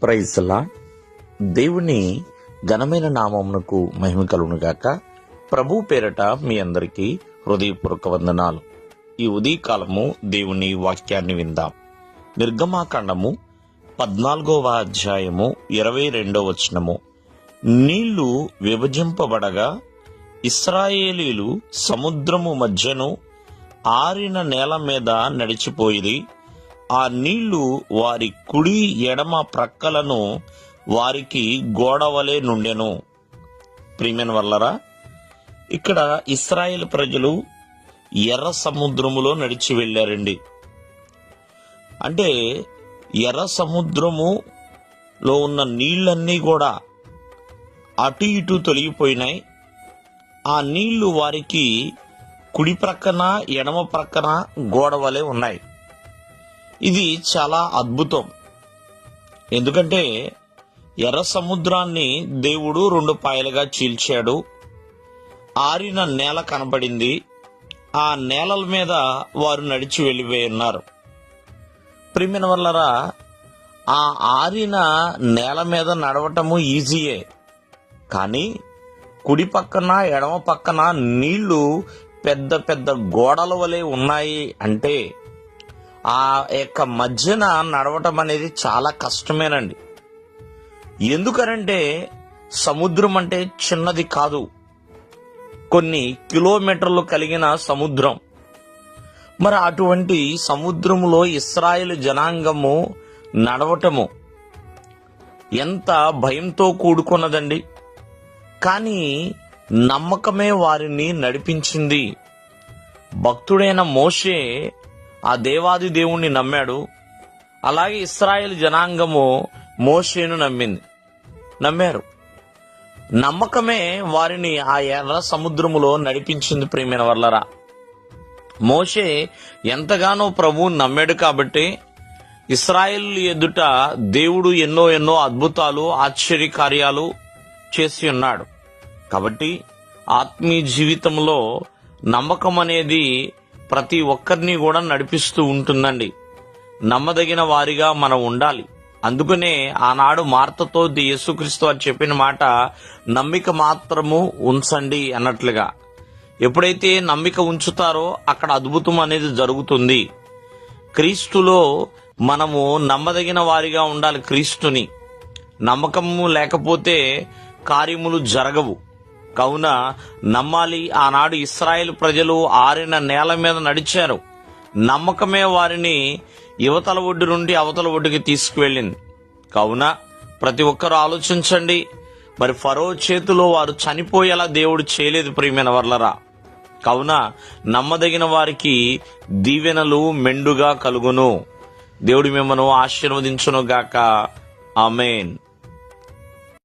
Praise lord. దేవుని ఘనమైన నామమునకు మహిమ కలుగునుగాక. ప్రభు పేరట మీ అందరికీ హృదయపూర్వక వందనాలు. ఈ ఉదయకాలము దేవుని వాక్యాన్ని విందాం. నిర్గమాకాండము 14వ అధ్యాయము 22వ వచనము. నీళ్లు విభజింపబడగా ఇశ్రాయేలీలు సముద్రము మధ్యను ఆరిన నేల మీద నడిచిపోయిరి. ఆ నీళ్లు వారి కుడి ఎడమ ప్రక్కలను వారికి గోడవలే నుండెను. ప్రియమైన వల్లరా, ఇక్కడ ఇశ్రాయేల్ ప్రజలు ఎర్ర సముద్రములో నడిచి వెళ్ళారండి. అంటే ఎర్ర సముద్రములో ఉన్న నీళ్ళన్నీ కూడా అటు ఇటు తొలగిపోయినాయి. ఆ నీళ్లు వారికి కుడి ప్రక్కన ఎడమ ప్రక్కన గోడవలే ఉన్నాయి. ఇది చాలా అద్భుతం. ఎందుకంటే ఎర్ర సముద్రాన్ని దేవుడు 2 పాయలుగా చీల్చాడు. ఆరిన నేల కనబడింది. ఆ నేలల మీద వారు నడిచి వెళ్ళిపోయి ఉన్నారు. ప్రియమైన వల్లరా, ఆ ఆరిన నేల మీద నడవటము ఈజీయే, కానీ కుడి పక్కన ఎడమ పక్కన నీళ్లు పెద్ద పెద్ద గోడల వలె ఉన్నాయి. అంటే ఆ యొక్క మధ్యన నడవటం అనేది చాలా కష్టమేనండి. ఎందుకనంటే సముద్రం అంటే చిన్నది కాదు, కొన్ని కిలోమీటర్లు కలిగిన సముద్రం. మరి అటువంటి సముద్రములో ఇశ్రాయేలు జనాంగము నడవటము ఎంత భయంతో కూడుకున్నదండి. కానీ నమ్మకమే వారిని నడిపించింది. భక్తుడైన మోషే ఆ దేవాది దేవుణ్ణి నమ్మాడు. అలాగే ఇశ్రాయేల్ జనాంగము మోషేను నమ్మారు. నమ్మకమే వారిని ఆ ఎర్ర సముద్రములో నడిపించింది. ప్రియమైన వర్లరా, మోషే ఎంతగానో ప్రభువుని నమ్మాడు కాబట్టి ఇశ్రాయేల్ ఎదుట దేవుడు ఎన్నో అద్భుతాలు, ఆశ్చర్య కార్యాలు చేసి ఉన్నాడు. కాబట్టి ఆత్మీయ జీవితంలో నమ్మకం అనేది ప్రతి ఒక్కరిని కూడా నడిపిస్తూ ఉంటుందండి. నమ్మదగిన వారిగా మనం ఉండాలి. అందుకనే ఆనాడు మార్తతో యేసుక్రీస్తు వారు చెప్పిన మాట, నమ్మిక మాత్రము ఉంచండి అన్నట్లుగా. ఎప్పుడైతే నమ్మిక ఉంచుతారో అక్కడ అద్భుతం అనేది జరుగుతుంది. క్రీస్తులో మనము నమ్మదగిన వారిగా ఉండాలి. క్రీస్తుని నమ్మకము లేకపోతే కార్యములు జరగవు. కావున నమ్మాలి. ఆనాడు ఇశ్రాయేల్ ప్రజలు ఆరిన నేల మీద నడిచారు. నమ్మకమే వారిని యువతల ఒడ్డు నుండి అవతల ఒడ్డుకి తీసుకువెళ్ళింది. కావున ప్రతి ఒక్కరూ ఆలోచించండి. మరి ఫరో చేతిలో వారు చనిపోయేలా దేవుడు చేయలేదు. ప్రియమైన వర్లరా, కావున నమ్మదగిన వారికి దీవెనలు మెండుగా కలుగును. దేవుడు మిమ్మల్ని ఆశీర్వదించును గాక. ఆమేన్.